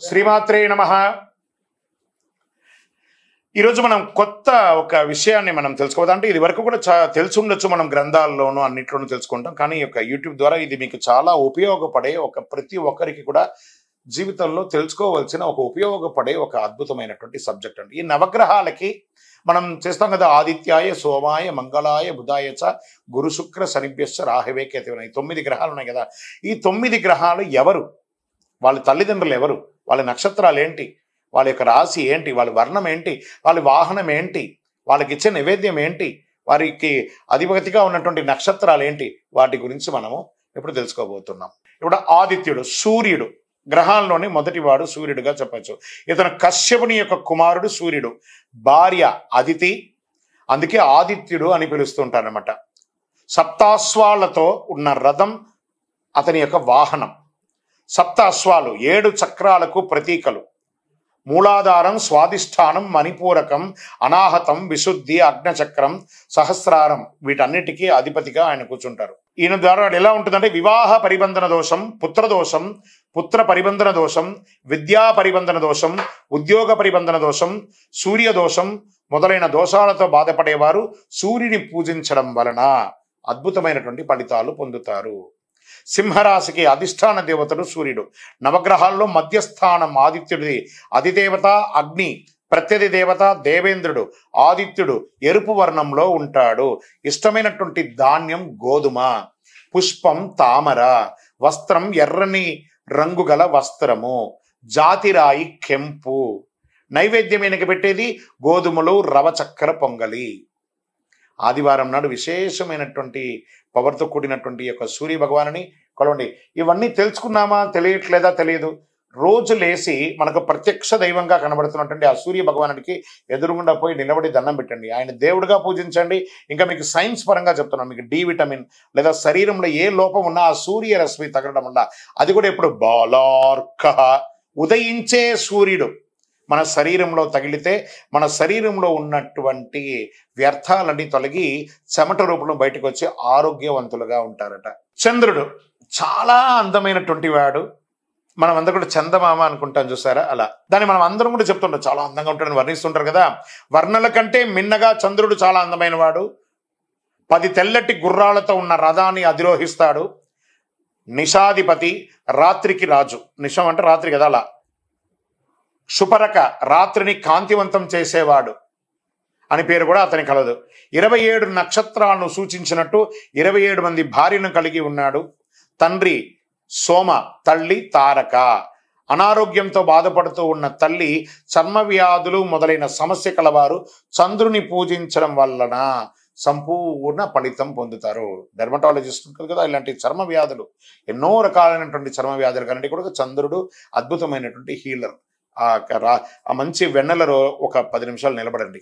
శ్రీమాత్రే నమః. ఈరోజు మనం కొత్త ఒక విషయాన్ని మనం తెలుసుకోవద్దు. అంటే ఇది వరకు కూడా తెలిసి ఉండొచ్చు, మనం గ్రంథాల్లోనూ అన్నిట్లోనూ తెలుసుకుంటాం. కానీ ఈ యొక్క యూట్యూబ్ ద్వారా ఇది మీకు చాలా ఉపయోగపడే ప్రతి ఒక్కరికి కూడా జీవితంలో తెలుసుకోవాల్సిన ఉపయోగపడే ఒక అద్భుతమైనటువంటి సబ్జెక్ట్ అండి. ఈ నవగ్రహాలకి మనం చేస్తాం కదా, ఆదిత్యాయ సోమాయ మంగళాయ బుధాయ చ గురు శుక్ర శనిభ్యశ్చ రాహవే కేతవే. ఈ 9 గ్రహాలు ఉన్నాయి కదా. ఈ 9 గ్రహాలు ఎవరు, వాళ్ళ తల్లిదండ్రులు ఎవరు, వాళ్ళ నక్షత్రాలు ఏంటి, వాళ్ళ యొక్క రాశి ఏంటి, వాళ్ళ వర్ణం ఏంటి, వాళ్ళ వాహనం ఏంటి, వాళ్ళకి ఇచ్చే నైవేద్యం ఏంటి, వారికి అధిపతిగా ఉన్నటువంటి నక్షత్రాలు ఏంటి, వాటి గురించి మనము ఇప్పుడు తెలుసుకోబోతున్నాం. ఇప్పుడు ఆదిత్యుడు, సూర్యుడు, గ్రహాల్లోని మొదటివాడు సూర్యుడిగా చెప్పచ్చు. ఇతను కశ్యపుని యొక్క కుమారుడు సూర్యుడు, భార్య అదితి, అందుకే ఆదిత్యుడు అని పిలుస్తుంటారనమాట. సప్తాశ్వాలతో ఉన్న రథం అతని యొక్క వాహనం. సప్త అశ్వాలు 7 చక్రాలకు ప్రతీకలు. మూలాధారం, స్వాధిష్టానం, మణిపూరకం, అనాహతం, విశుద్ధి, అగ్నచక్రం, సహస్రారం, వీటన్నిటికీ అధిపతిగా ఆయన కూర్చుంటారు. ఈయన ద్వారా ఎలా ఉంటుందంటే వివాహ పరిబంధన దోషం, పుత్రదోషం, పుత్ర పరిబంధన దోషం, విద్యా పరిబంధన దోషం, ఉద్యోగ పరిబంధన దోషం, సూర్యదోషం మొదలైన దోషాలతో బాధపడేవారు సూర్యుని పూజించడం వలన అద్భుతమైనటువంటి ఫలితాలు పొందుతారు. సింహరాశికి అధిష్టాన దేవతడు సూర్యుడు. నవగ్రహాల్లో మధ్యస్థానం ఆదిత్యుడిది. అధిదేవత అగ్ని, ప్రత్యధి దేవత దేవేంద్రుడు. ఆదిత్యుడు ఎరుపు వర్ణంలో ఉంటాడు. ఇష్టమైనటువంటి ధాన్యం గోధుమ, పుష్పం తామర, వస్త్రం ఎర్రని రంగు గల వస్త్రము, జాతిరాయి కెంపు. నైవేద్యం వెనక పెట్టేది గోధుమలు, రవ చక్కెర పొంగలి. ఆదివారం నాడు విశేషమైనటువంటి పవర్తో కూడినటువంటి యొక్క సూర్య భగవానుని కొలవండి. ఇవన్నీ తెలుసుకున్నామా, తెలియట్లేదా తెలియదు. రోజు లేచి మనకు ప్రత్యక్ష దైవంగా కనబడుతున్నటువంటి ఆ సూర్య భగవానుడికి ఎదురుగుండా పోయి నిలబడి దండం పెట్టండి. ఆయన దేవుడిగా పూజించండి. ఇంకా మీకు సైన్స్ పరంగా చెప్తున్నాను, మీకు డి విటమిన్ లేదా శరీరంలో ఏ లోపం ఉన్నా ఆ సూర్య రశ్మి తగలడం వల్ల, అది కూడా ఎప్పుడు బాలార్క ఉదయించే సూర్యుడు మన శరీరంలో తగిలితే మన శరీరంలో ఉన్నటువంటి వ్యర్థాలన్నీ తొలగి చెమట రూపంలో బయటకు వచ్చి ఆరోగ్యవంతులుగా ఉంటారట. చంద్రుడు చాలా అందమైనటువంటి వాడు. మనం అందరూ కూడా చందమామ అనుకుంటాం, చూసారా? అలా దాన్ని మనం అందరం కూడా చెప్తుంటాం, చాలా అందంగా ఉంటాడని వర్ణిస్తుంటారు కదా. వర్ణల కంటే మిన్నగా చంద్రుడు చాలా అందమైన వాడు. 10 తెల్లటి గుర్రాలతో ఉన్న రథాన్ని అధిరోహిస్తాడు. నిషాధిపతి, రాత్రికి రాజు. నిషం అంటే రాత్రి కదా, అలా. శుపరక, రాత్రిని కాంతివంతం చేసేవాడు అని పేరు కూడా అతని కలదు. 27 నక్షత్రాలను సూచించినట్టు 27 మంది భార్యను కలిగి ఉన్నాడు. తండ్రి సోమ, తల్లి తారక. అనారోగ్యంతో బాధపడుతూ ఉన్న తల్లి చర్మ వ్యాధులు మొదలైన సమస్య కలవారు చంద్రుని పూజించడం వలన సంపూర్ణ ఫలితం పొందుతారు. డెర్మటాలజిస్ట్ ఉంటుంది కదా, ఇలాంటి చర్మ వ్యాధులు, ఎన్నో రకాలైనటువంటి చర్మ వ్యాధులు కంటే కూడా చంద్రుడు అద్భుతమైనటువంటి హీలర్. ఆ మంచి వెన్నెలలో ఒక 10 నిమిషాలు నిలబడండి.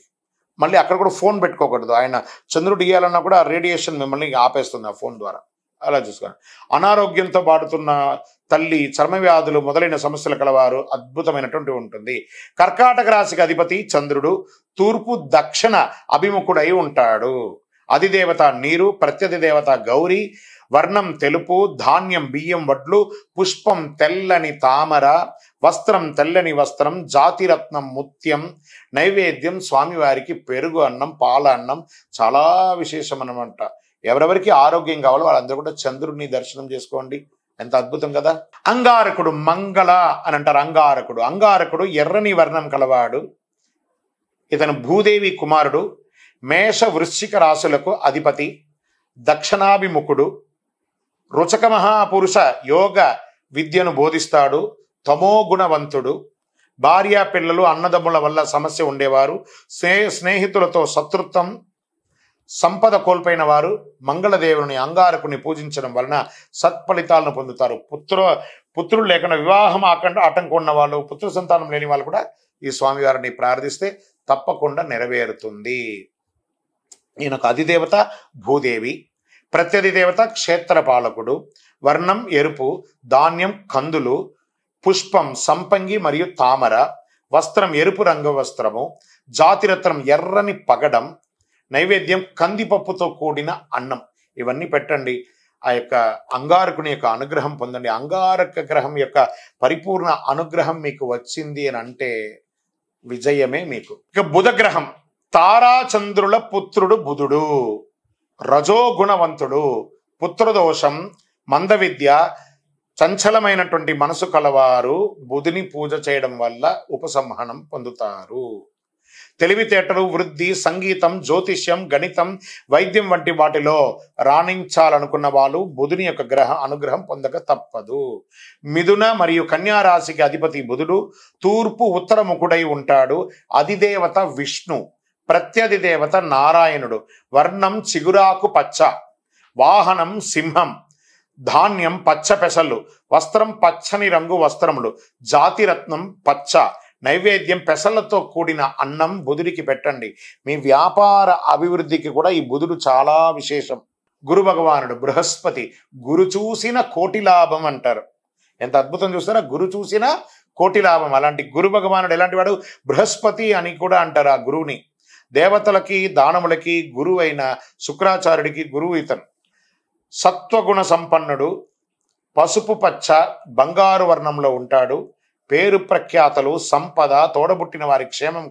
మళ్ళీ అక్కడ కూడా ఫోన్ పెట్టుకోకూడదు. ఆయన చంద్రుడు ఇయ్యాలన్నా కూడా ఆ రేడియేషన్ మిమ్మల్ని ఆపేస్తుంది ఆ ఫోన్ ద్వారా. అలా చూసుకోండి. అనారోగ్యంతో బాడుతున్న తల్లి, చర్మ వ్యాధులు మొదలైన సమస్యలు కలవారు అద్భుతమైనటువంటి ఉంటుంది. కర్కాటక రాశికి అధిపతి చంద్రుడు. తూర్పు దక్షిణ అభిముఖుడై ఉంటాడు. అధిదేవత నీరు, ప్రత్యధి దేవత గౌరీ. వర్ణం తెలుపు, ధాన్యం బియ్యం వడ్లు, పుష్పం తెల్లని తామర, వస్త్రం తెల్లని వస్త్రం, జాతిరత్నం ముత్యం. నైవేద్యం స్వామివారికి పెరుగు అన్నం, పాల అన్నం. చాలా విశేషం అన్నమాట. ఎవరెవరికి ఆరోగ్యం కావాలో వాళ్ళందరూ కూడా చంద్రుడిని దర్శనం చేసుకోండి. ఎంత అద్భుతం కదా. అంగారకుడు, మంగళ అని అంటారు. అంగారకుడు ఎర్రని వర్ణం కలవాడు. ఇతను భూదేవి కుమారుడు. మేష వృశ్చిక రాశులకు అధిపతి. దక్షిణాభిముఖుడు. రుచక మహాపురుష యోగ విద్యను బోధిస్తాడు. తమో గుణవంతుడు. భార్య పిల్లలు అన్నదమ్ముల వల్ల సమస్య ఉండేవారు. స్నేహితులతో శత్రుత్వం, సంపద కోల్పోయిన వారు మంగళదేవుని అంగారకుని పూజించడం వలన సత్ఫలితాలను పొందుతారు. పుత్రులు లేకుండా వివాహం ఆటంకం ఉన్న వాళ్ళు, పుత్ర సంతానం లేని వాళ్ళు కూడా ఈ స్వామివారిని ప్రార్థిస్తే తప్పకుండా నెరవేరుతుంది. ఈయనకు అధిదేవత భూదేవి. ప్రత్యధి దేవత క్షేత్రపాలకుడు. వర్ణం ఎరుపు, ధాన్యం కందులు, పుష్పం సంపంగి మరియు తామర, వస్త్రం ఎరుపు రంగు వస్త్రము, జాతిరత్నం ఎర్రని పగడం, నైవేద్యం కందిపప్పుతో కూడిన అన్నం. ఇవన్నీ పెట్టండి. ఆ యొక్క అంగారకుని యొక్క అనుగ్రహం పొందండి. అంగారక గ్రహం యొక్క పరిపూర్ణ అనుగ్రహం మీకు వచ్చింది అని అంటే విజయమే మీకు. ఇక బుధ గ్రహం తారాచంద్రుల పుత్రుడు బుధుడు, రజోగుణవంతుడు, పుత్రదోషం, మంద విద్య, చంచలమైనటువంటి మనసు కలవారు బుధుని పూజ చేయడం వల్ల ఉపసంహరణం పొందుతారు. తెలివితేటలు, వృద్ధి, సంగీతం, జ్యోతిష్యం, గణితం, వైద్యం వంటి వాటిలో రాణించాలనుకున్న వాళ్ళు బుధుని యొక్క అనుగ్రహం పొందక తప్పదు. మిథున మరియు కన్యా రాశికి అధిపతి బుధుడు తూర్పు ఉత్తరముఖుడై ఉంటాడు. అధిదేవత విష్ణు, ప్రత్యధిదేవత నారాయణుడు. వర్ణం చిగురాకు పచ్చ, వాహనం సింహం, ధాన్యం పచ్చ పెసళ్ళు, వస్త్రం పచ్చని రంగు వస్త్రములు, జాతిరత్నం పచ్చ. నైవేద్యం పెసళ్లతో కూడిన అన్నం బుధుడికి పెట్టండి. మీ వ్యాపార అభివృద్ధికి కూడా ఈ బుధుడు చాలా విశేషం. గురు భగవానుడు బృహస్పతి, గురు చూసిన కోటి లాభం అంటారు. ఎంత అద్భుతం చూస్తారా, గురు చూసిన కోటి లాభం. అలాంటి గురు భగవానుడు ఎలాంటి వాడు, బృహస్పతి అని కూడా అంటారు ఆ గురువుని. దేవతలకి దానములకి గురువు అయిన శుక్రాచార్యుడికి గురువు ఇతను. సత్వగుణ సంపన్నుడు, పసుపు పచ్చ బంగారు వర్ణంలో ఉంటాడు. పేరు ప్రఖ్యాతలు, సంపద, తోడబుట్టిన వారి క్షేమం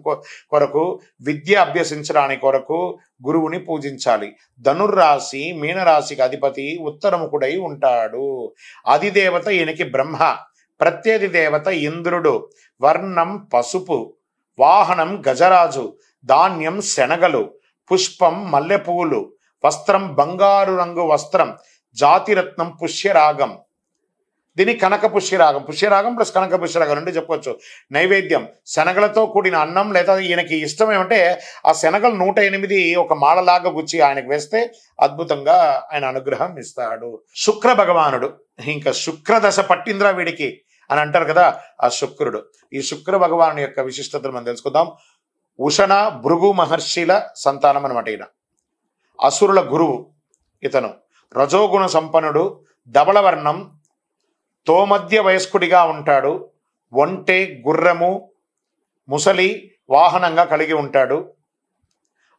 కొరకు, విద్య అభ్యసించడానికి కొరకు గురువుని పూజించాలి. ధనుర్రాశి మీనరాశికి అధిపతి ఉత్తరముఖుడై ఉంటాడు. అధిదేవత ఈయనకి బ్రహ్మ, ప్రత్యధి దేవత ఇంద్రుడు. వర్ణం పసుపు, వాహనం గజరాజు, ధాన్యం శనగలు, పుష్పం మల్లెపూలు, వస్త్రం బంగారు రంగు వస్త్రం, జాతిరత్నం పుష్యరాగం. దీని కనక పుష్యరాగం, పుష్యరాగం ప్లస్ కనక పుష్యరాగం రెండు చెప్పవచ్చు. నైవేద్యం శనగలతో కూడిన అన్నం, లేదా ఈయనకి ఇష్టం ఏమంటే ఆ శనగలు 108 ఒక మాలలాగా గుచ్చి ఆయనకు వేస్తే అద్భుతంగా ఆయన అనుగ్రహం ఇస్తాడు. శుక్ర భగవానుడు, ఇంకా శుక్రదశ పట్టింద్రా వీడికి అని అంటారు కదా, ఆ శుక్రుడు. ఈ శుక్ర భగవాను యొక్క విశిష్టతను మనం తెలుసుకుందాం. ఉషణ భృగు మహర్షిల సంతానం అనమాట ఈయన. అసురుల గురువు ఇతను. రజోగుణ సంపన్నుడు, ధవళవర్ణం, తోమధ్య వయస్కుడిగా ఉంటాడు. ఒంటె, గుర్రము, ముసలి వాహనంగా కలిగి ఉంటాడు.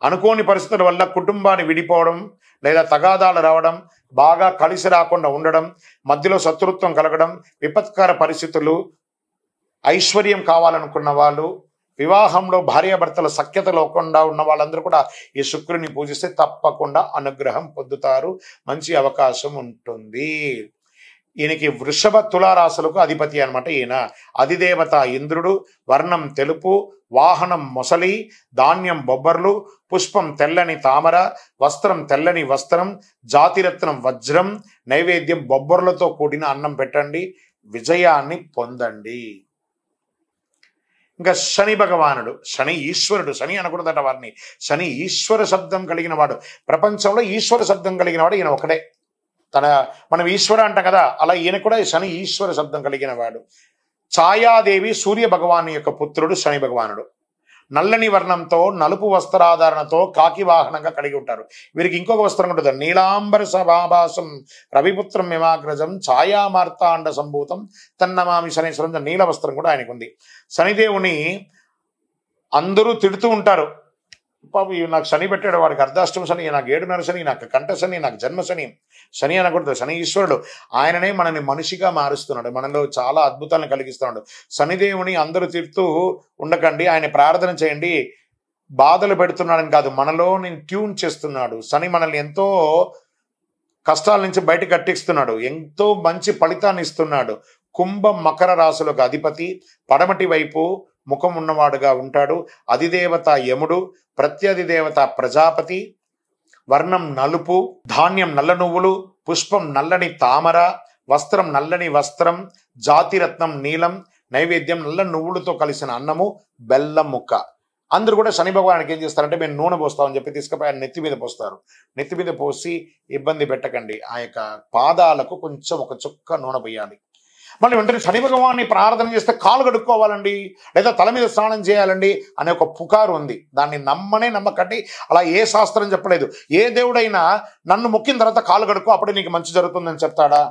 అనుకోని పరిస్థితుల వల్ల కుటుంబాన్ని విడిపోవడం లేదా తగాదాలు రావడం, బాగా కలిసి రాకుండా ఉండడం, మధ్యలో శత్రుత్వం కలగడం, విపత్కర పరిస్థితులు, ఐశ్వర్యం కావాలనుకున్న వాళ్ళు, వివాహంలో భార్యాభర్తల సఖ్యత లేకుండా ఉన్న వాళ్ళందరూ కూడా ఈ శుక్రుని పూజిస్తే తప్పకుండా అనుగ్రహం పొందుతారు. మంచి అవకాశం ఉంటుంది. ఈయనకి వృషభ తులారాశులకు అధిపతి అనమాట ఈయన. అధిదేవత ఇంద్రుడు. వర్ణం తెలుపు, వాహనం మొసలి, ధాన్యం బొబ్బర్లు, పుష్పం తెల్లని తామర, వస్త్రం తెల్లని వస్త్రం, జాతిరత్నం వజ్రం. నైవేద్యం బొబ్బర్లతో కూడిన అన్నం పెట్టండి, విజయాన్ని పొందండి. ఇంకా శని భగవానుడు, శని ఈశ్వరుడు. శని అనకూడదట వారిని, శని ఈశ్వర శబ్దం కలిగిన వాడు. ప్రపంచంలో ఈశ్వర శబ్దం కలిగిన వాడు ఈయన ఒకడే. మనం ఈశ్వర అంటాం కదా, అలా ఈయన కూడా శని ఈశ్వర శబ్దం కలిగిన వాడు. ఛాయాదేవి సూర్య భగవాను యొక్క పుత్రుడు శని భగవానుడు. నల్లని వర్ణంతో, నలుపు వస్త్రాధారణతో, కాకి వాహనంగా కలిగి ఉంటారు. వీరికి ఇంకొక వస్త్రం ఉంటుంది, నీలాంబర సభాభాసం రవిపుత్రం మిమాగ్రజం ఛాయామార్తాండ సంభూతం తన్నమామి శనీశ్వరం. నీల వస్త్రం కూడా ఆయనకు ఉంది. శనిదేవుని అందరూ తిడుతూ ఉంటారు, పాప నాకు శని పెట్టాడు, వాడికి అర్ధాష్టమ శని, నాకు 7.5 శని, నాకు కంఠ శని, నాకు జన్మ శని. శని అనకూడదు, శని ఈశ్వరుడు. ఆయననే మనని మనిషిగా మారుస్తున్నాడు, మనలో చాలా అద్భుతాలను కలిగిస్తున్నాడు. శనిదేవుని అందరూ తిడుతూ ఉండకండి, ఆయన ప్రార్థన చేయండి. బాధలు పెడుతున్నాడని కాదు, మనలో నేను ట్యూన్ చేస్తున్నాడు. శని మనల్ని ఎంతో కష్టాల నుంచి బయట కట్టిస్తున్నాడు, ఎంతో మంచి ఫలితాన్ని ఇస్తున్నాడు. కుంభ మకర రాశులకు అధిపతి, పడమటి వైపు ముఖం ఉన్నవాడుగా ఉంటాడు. అధిదేవత యముడు, ప్రత్యధిదేవత ప్రజాపతి. వర్ణం నలుపు, ధాన్యం నల్ల నువ్వులు, పుష్పం నల్లని తామర, వస్త్రం నల్లని వస్త్రం, జాతిరత్నం నీలం. నైవేద్యం నల్ల నువ్వులతో కలిసిన అన్నము, బెల్లం ముక్క. అందరూ కూడా శని భగవానికి ఏం చేస్తారంటే, మేము నూనె పోస్తామని చెప్పి తీసుకుపోయి ఆయన నెత్తి మీద పోస్తారు. నెత్తి మీద పోసి ఇబ్బంది పెట్టకండి. ఆ యొక్క పాదాలకు కొంచెం ఒక చుక్క నూనె పోయాలి. మళ్ళీ వెంటనే శని భగవాన్ని ప్రార్థన చేస్తే కాలు కడుక్కోవాలండి, లేదా తల మీద స్నానం చేయాలండి అనే ఒక పుకారు ఉంది. దాన్ని నమ్మకండి. అలా ఏ శాస్త్రం చెప్పలేదు. ఏ దేవుడైనా నన్ను మొక్కిన తర్వాత కాలు కడుక్కో, అప్పుడే నీకు మంచి జరుగుతుందని చెప్తాడా?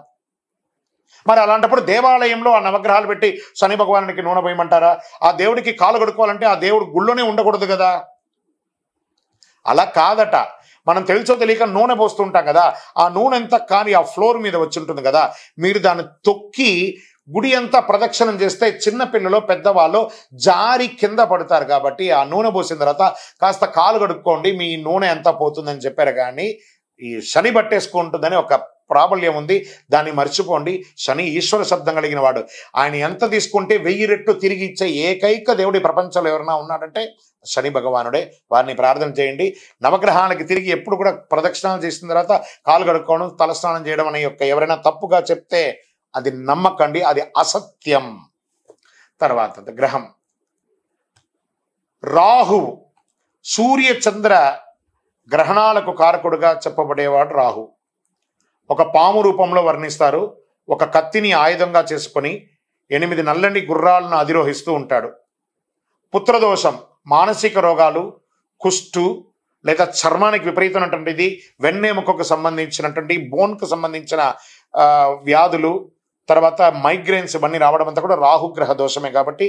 మరి అలాంటప్పుడు దేవాలయంలో ఆ నవగ్రహాలు పెట్టి శని భగవానికి నూనె పోయమంటారా? ఆ దేవుడికి కాలు కడుక్కోవాలంటే ఆ దేవుడు గుళ్ళోనే ఉండకూడదు కదా. అలా కాదట. మనం తెలుసో తెలియక నూనె పోస్తుంటాం కదా, ఆ నూనె అంతా కానీ ఆ ఫ్లోర్ మీద వచ్చి ఉంటుంది కదా, మీరు దాన్ని తొక్కి గుడి అంతా ప్రదక్షిణం చేస్తే చిన్న పిల్లలు పెద్దవాళ్ళు జారి కింద పడతారు. కాబట్టి ఆ నూనె పోసిన తర్వాత కాస్త కాలు కడుక్కోండి, మీ నూనె ఎంత పోతుందని చెప్పారు. కానీ ఈ శని పట్టేసుకుంటుందని ఒక ప్రాబల్యం ఉంది, దాన్ని మర్చిపోండి. శని ఈశ్వర శబ్దం కలిగిన వాడు. ఆయన ఎంత తీసుకుంటే 1000 రెట్లు తిరిగి ఇచ్చే ఏకైక దేవుడి ప్రపంచంలో ఎవరైనా ఉన్నాడంటే శని భగవానుడే. వారిని ప్రార్థన చేయండి. నవగ్రహాలకి తిరిగి ఎప్పుడు కూడా ప్రదక్షిణాలు చేసిన తర్వాత కాలు కడుక్కోవడం, తలస్నానం చేయడం అనే యొక్క ఎవరైనా తప్పుగా చెప్తే అది నమ్మకండి, అది అసత్యం. తర్వాత గ్రహం రాహువు, సూర్య చంద్ర గ్రహణాలకు కారకుడుగా చెప్పబడేవాడు రాహు. ఒక పాము రూపంలో వర్ణిస్తారు. ఒక కత్తిని ఆయుధంగా చేసుకొని 8 నల్లని గుర్రాలను అధిరోహిస్తూ ఉంటాడు. పుత్రదోషం, మానసిక రోగాలు, కుష్టు లేదా చర్మానికి విపరీతమైనటువంటిది, వెన్నెముకకు సంబంధించినటువంటి బోన్కు సంబంధించిన వ్యాధులు, తర్వాత మైగ్రేన్స్ ఇవన్నీ రావడం అంతా కూడా రాహుగ్రహ దోషమే. కాబట్టి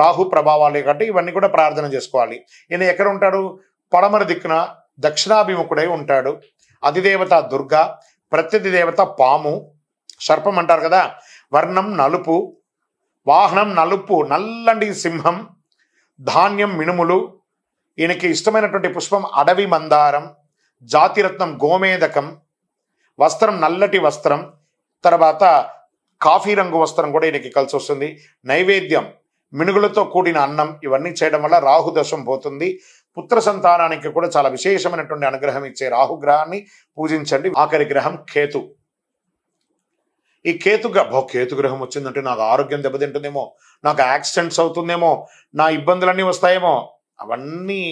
రాహు ప్రభావాలే కాబట్టి ఇవన్నీ కూడా ప్రార్థన చేసుకోవాలి. ఈయన ఎక్కడ ఉంటాడు? పడమర దిక్కున దక్షిణాభిముఖుడై ఉంటాడు. అధిదేవత దుర్గా, ప్రత్యధి దేవత పాము, సర్పం అంటారు కదా. వర్ణం నలుపు, వాహనం నలుపు, నల్లండి సింహం, ధాన్యం మినుములు. ఈయనకి ఇష్టమైనటువంటి పుష్పం అడవి మందారం, జాతిరత్నం గోమేదకం, వస్త్రం నల్లటి వస్త్రం, తర్వాత కాఫీ రంగు వస్త్రం కూడా ఈయనకి కలిసి వస్తుంది. నైవేద్యం మినుగులతో కూడిన అన్నం. ఇవన్నీ చేయడం వల్ల రాహుదోషం పోతుంది. పుత్ర సంతానానికి కూడా చాలా విశేషమైనటువంటి అనుగ్రహం ఇచ్చే రాహుగ్రహాన్ని పూజించండి. ఆఖరి గ్రహం కేతు. ఈ కేతు గ్రహం వచ్చిందంటే నాకు ఆరోగ్యం దెబ్బతింటుందేమో, నాకు యాక్సిడెంట్స్ అవుతుందేమో, నా ఇబ్బందులన్నీ వస్తాయేమో, అవన్నీ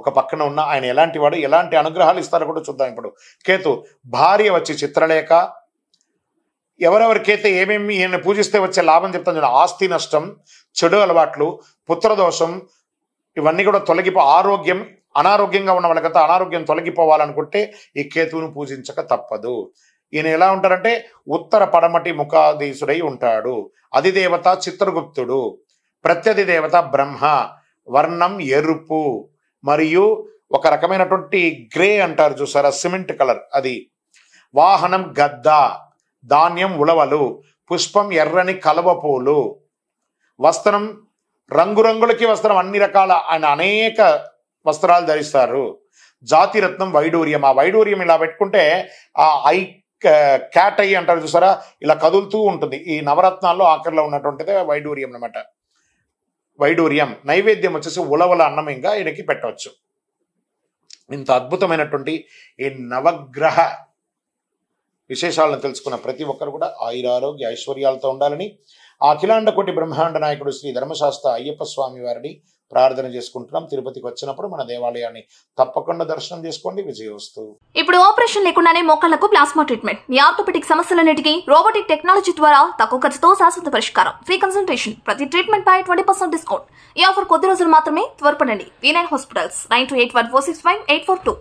ఒక పక్కన ఉన్న ఆయన ఎలాంటి వాడు, ఎలాంటి అనుగ్రహాలు ఇస్తారో కూడా చూద్దాం. ఇప్పుడు కేతు భార్య వచ్చి చిత్రలేఖ. ఎవరెవరికైతే ఏమేమి ఈయన పూజిస్తే వచ్చే లాభం చెప్తాను. ఆస్తి నష్టం, చెడు అలవాట్లు, పుత్రదోషం, ఇవన్నీ కూడా ఆరోగ్యం, అనారోగ్యంగా ఉన్న వాళ్ళకంతా అనారోగ్యం తొలగిపోవాలనుకుంటే ఈ కేతువును పూజించక తప్పదు. ఈయన ఎలా ఉంటారంటే ఉత్తర పడమటి ముఖాధీశుడై ఉంటాడు. అధిదేవత చిత్రగుప్తుడు, ప్రత్యధి దేవత బ్రహ్మ, వర్ణం ఎరుపు మరియు ఒక రకమైనటువంటి గ్రే అంటారు చూసారా, సిమెంట్ కలర్ అది. వాహనం గద్ద, ధాన్యం ఉలవలు, పుష్పం ఎర్రని కలువ పూలు, వస్త్రం రంగురంగులకి వస్త్రం, అన్ని రకాల ఆయన అనేక వస్త్రాలు ధరిస్తారు. జాతిరత్నం వైడూర్యం. ఆ వైడూర్యం ఇలా పెట్టుకుంటే ఆ క్యాట్ ఐ అంటారు చూసారా, ఇలా కదులుతూ ఉంటుంది. ఈ నవరత్నాల్లో ఆఖరిలో ఉన్నటువంటిదే వైడూర్యం అనమాట. వైడూర్యం. నైవేద్యం వచ్చేసి ఉలవల అన్నం ఇంకా ఈయనకి పెట్టవచ్చు. ఇంత అద్భుతమైనటువంటి ఈ నవగ్రహ విశేషాలను తెలుసుకున్న ప్రతి ఒక్కరు కూడా ఆయురారోగ్య ఐశ్వర్యాలతో ఉండాలని ఆ అఖిలాండ కోటి బ్రహ్మాండ నాయకుడు శ్రీ ధర్మశాస్త్ర అయ్యప్ప స్వామి వారిని ప్రార్థన చేసుకుంటున్నాం. తిరుపతికి వచ్చినప్పుడు మన దేవాలయాన్ని తప్పకుండా దర్శనం చేసుకోండి. విజయోస్తు. ఇప్పుడు ఆపరేషన్ లేకుండానే మోకాళ్లకు ప్లాస్మా ట్రీట్మెంట్. మీ ఆర్థోపెడిక్ సమస్యలన్నిటికీ రోబోటిక్ టెక్నాలజీ ద్వారా తక్కువ ఖర్చుతో శాశ్వత పరిష్కారం. Free consultation. ప్రతి ట్రీట్మెంట్ పై 20% డిస్కౌంట్. ఈ ఆఫర్ కొద్ది రోజులు మాత్రమే. త్వరపడండి. V9 hospitals 9281465842.